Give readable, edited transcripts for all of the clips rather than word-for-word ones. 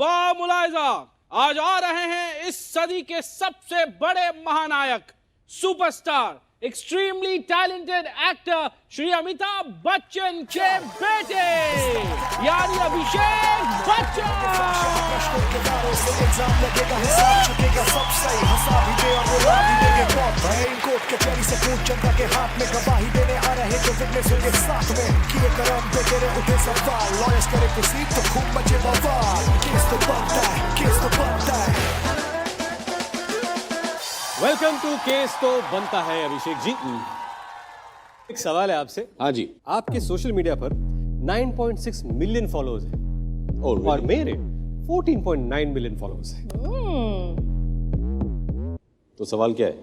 बामुलायजा आज आ रहे हैं इस सदी के सबसे बड़े महानायक, superstar, extremely talented actor Shri Amitabh Bachchan के बेटे यानी Abhishek Bachchan. Welcome to case तो बनता है। अभिषेक जी, एक सवाल है आपसे। हाँ जी। आपके सोशल मीडिया पर 9.6 मिलियन फॉलोअर्स हैं और मेरे 14.9 मिलियन फॉलोअर्स हैं। तो सवाल क्या है?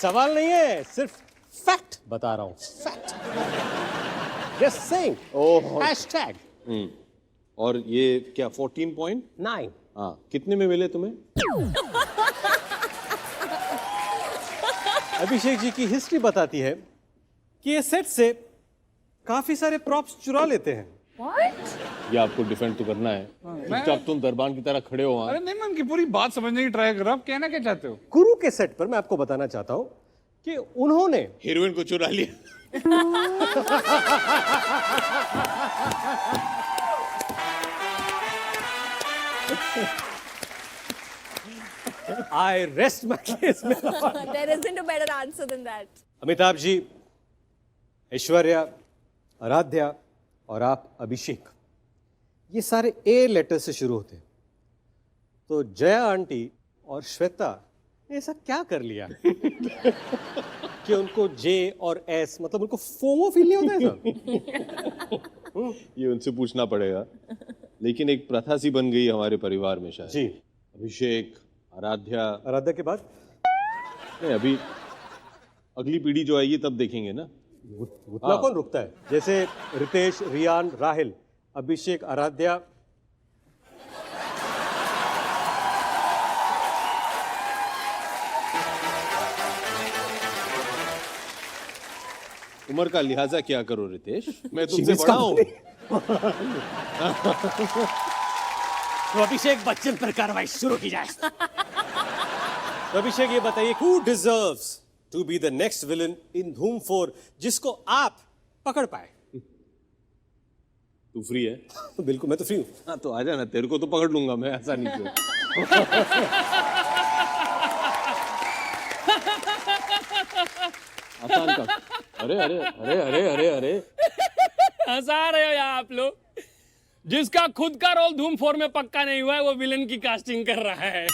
सवाल नहीं है, सिर्फ फैक्ट बता रहा हूं। Fact just saying. हैशटैग। और ये क्या 14.9? हाँ, कितने में मिले तुम्हें? अभिषेक जी की हिस्ट्री बताती है कि ये सेट से काफी सारे प्रॉप्स चुरा लेते हैं। ये आपको डिफेंड तो करना है। चुपचाप तुम दरबान की तरह खड़े हो वहां। अरे नहीं, मैं उनकी पूरी बात समझने की ट्राई कर रहा हूँ। आप कहना क्या चाहते हो? गुरु के सेट पर मैं आपको बताना चाहता हूं कि उन्होंने हीरोइन को चुरा लिया। I rest my case. There isn't a better answer than that. Amitabh ji, Aishwarya, Aaradhya और आप अभिषेक, ये सारे ए लेटर से शुरू होते हैं। तो जया आंटी और श्वेता ने ऐसा क्या कर लिया कि उनको जे और एस, मतलब उनको फोमो फील नहीं होता है? ये उनसे पूछना पड़ेगा। लेकिन एक प्रथा सी बन गई हमारे परिवार में शायद। जी। अभिषेक, आराध्या के बाद नहीं, अभी अगली पीढ़ी जो आएगी तब देखेंगे ना। उतना कौन रुकता है? जैसे रितेश, रियान, राहिल, अभिषेक, आराध्या। उम्र का लिहाजा क्या करो रितेश, मैं तुमसे बड़ा हूं। तो अभिषेक बच्चन पर कार्रवाई शुरू की जाए। तो अभिषेक ये बताइए, who deserves to be the next villain in Dhoom 4 जिसको आप पकड़ पाए? तू फ्री है? बिल्कुल, मैं तो फ्री हूं। हाँ तो आजा ना, तेरे को तो पकड़ लूंगा मैं, ऐसा नहीं क्यों। आसान का। अरे अरे अरे अरे अरे अरे हंसा रहे हो यार आप लोग। जिसका खुद का रोल धूम 4 में पक्का नहीं हुआ है वो विलन की कास्टिंग कर रहा है।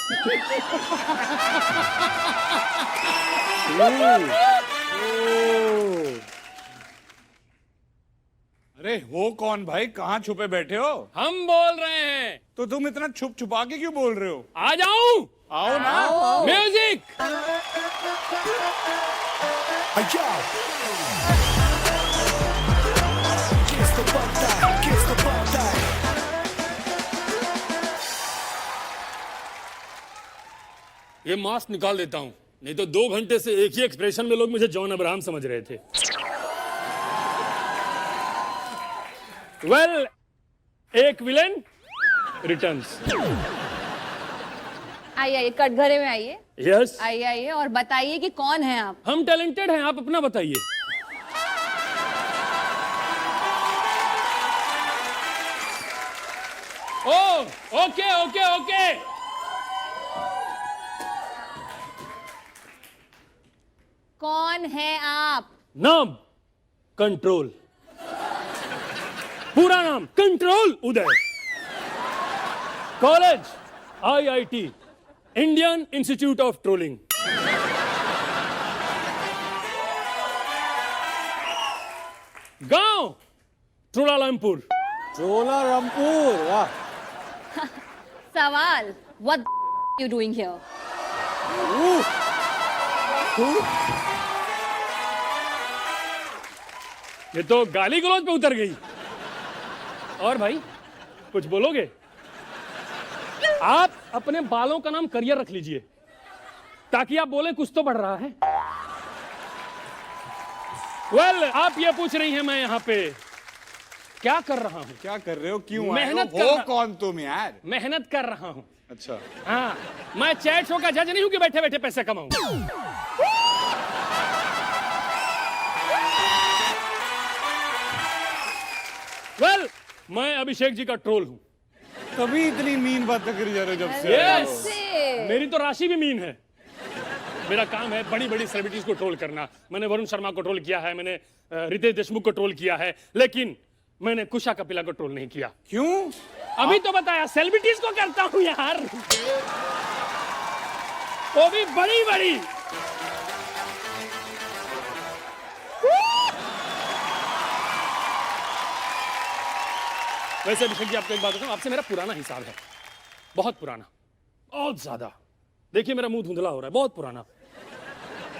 अरे हो कौन भाई? कहाँ छुपे बैठे हो? हम बोल रहे हैं। तो तुम इतना छुप छुपा के क्यों बोल रहे हो? आ जाऊं? आओ ना। म्यूजिक। ये मास्क निकाल देता हूं, नहीं तो 2 घंटे से एक ही एक्सप्रेशन में लोग मुझे जॉन अब्राहम समझ रहे थे। वेल, एक विलेन रिटर्न्स। आइए कटघरे में आइए। यस। आइए और बताइए कि कौन है आप? हम टैलेंटेड हैं, आप अपना बताइए। Oh, okay okay okay. कौन है आप? नाम कंट्रोल। पूरा नाम control Uday. College IIT, Indian institute of trolling. गांव ट्रोलालमपुर। चोलारामपुर, वाह। सवाल, what you doing here? ये तो गाली गलौज पे उतर गई। और भाई कुछ बोलोगे? आप अपने बालों का नाम करियर रख लीजिए ताकि आप बोले कुछ तो बढ़ रहा है। आप ये पूछ रही हैं मैं यहाँ पे क्या कर रहा हूँ? क्या कर रहे हो? क्यों आए हो? मेहनत कर हो रहा- कौन तुम यार? मेहनत कर रहा हूँ। अच्छा, हाँ, मैं चैट शो का जज नहीं हूँ कि बैठे बैठे पैसे कमाऊं। वेल, मैं अभिषेक जी का ट्रोल हूँ। तभी इतनी मीन बातें करी जा रहे हो जब से। Yes! से मेरी तो राशि भी मीन है। मेरा काम है बड़ी बड़ी सेलिब्रिटीज को ट्रोल करना। मैंने वरुण शर्मा को ट्रोल किया है, मैंने रितेश देशमुख को ट्रोल किया है, लेकिन मैंने कुशा कपिला को ट्रोल नहीं किया। क्यों? अभी तो बताया, सेलिब्रिटीज को करता हूं यार, वो भी बड़ी बड़ी। वैसे अभिषेक जी, आपको एक बात बताऊं, आपसे मेरा पुराना हिसाब है, बहुत पुराना, बहुत ज्यादा। देखिए मेरा मुंह धुंधला हो रहा है, बहुत पुराना।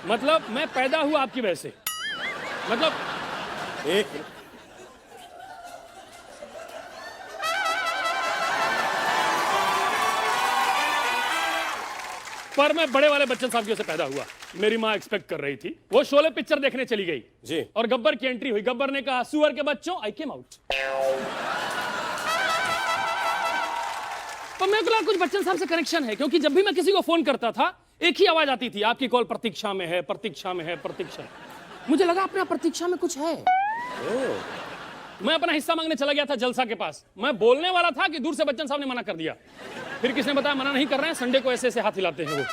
मतलब मैं पैदा हुआ आपकी वजह से। मतलब एक पर मैं बड़े वाले बच्चन साहब की से पैदा हुआ। मेरी माँ एक्सपेक्ट कर रही थी, वो शोले पिक्चर देखने चली गई जी। और गब्बर की एंट्री हुई। गब्बर ने कहा, सुअर के बच्चों, आई केम आउट। तो मेरे को कुछ बच्चन साहब से कनेक्शन है, क्योंकि जब भी मैं किसी को फोन करता था एक ही आवाज आती थी, आपकी कॉल प्रतीक्षा में है, प्रतीक्षा में है, प्रतीक्षा। मुझे लगा अपने प्रतीक्षा में कुछ है। मैं अपना हिस्सा मांगने चला गया था जलसा के पास। मैं बोलने वाला था कि दूर से बच्चन साहब ने मना कर दिया। फिर किसने बताया मना नहीं कर रहे हैं, संडे को ऐसे ऐसे हाथ हिलाते हैं वो।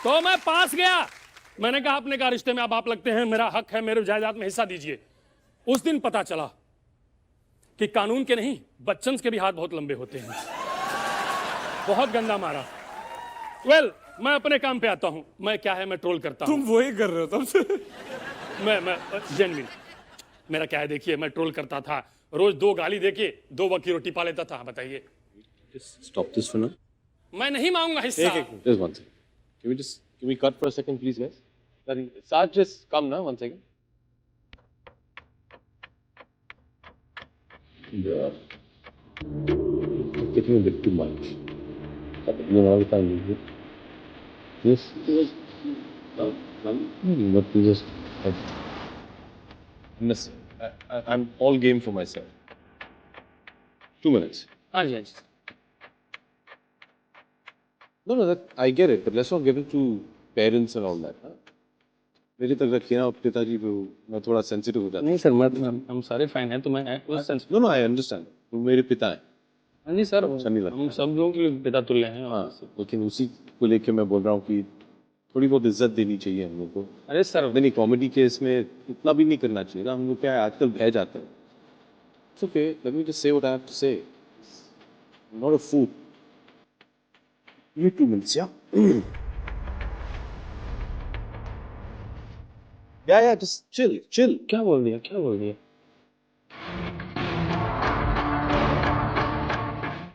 तो मैं पास गया। मैंने कहा, अपने का रिश्ते में अब आप लगते हैं, मेरा हक है, मेरे जायदाद में हिस्सा दीजिए। उस दिन पता चला कि कानून के नहीं, बच्चन के भी हाथ बहुत लंबे होते हैं। बहुत गंदा मारा। वेल, मैं अपने काम पे आता हूं। मैं क्या है, मैं ट्रोल करता हूं। तुम वही कर रहे हो तब से। मैं जेन्युइन, मेरा क्या है, देखिए मैं ट्रोल करता था, रोज 2 गाली देके 2 वक्त की रोटी पा लेता था। बताइए, Stop this for now. मैं नहीं मांगूंगा हिस्सा। Just one second. Can we cut for a second, please, guys? Sorry, Saj, just come now, 1 second. Yeah. Getting a bit too much. You know, I can't leave it. Yes. But you just. I'm all game for myself. 2 minutes. हाँ जी, हाँ जी। No, I get it, but let's not give it to parents and all that. Huh? मेरी तक रखिए ना पिताजी पे, मैं थोड़ा सेंसिटिव हो जाता नहीं सर, हम सारे फाइन हैं, तो मैं उस सेंस। हूँ। No, I understand. वो मेरे पिता हैं। हाँ जी सर, अच्छा नहीं लगता। हम सब लोगों के पिता तुल्य हैं। हाँ, लेकिन उसी को लेके मैं बोल रहा हूँ कि थोड़ी बहुत इज्जत देनी चाहिए हम लोग को। अरे सर, नहीं, कॉमेडी के इसमें इतना भी नहीं करना चाहिए ना। हम लोग क्या है, आजकल बह जाते हैं। It's okay. Let me just say what I have to say. I'm not a fool. Give me 2 minutes, yeah? Yeah, just chill. क्या बोल दिया?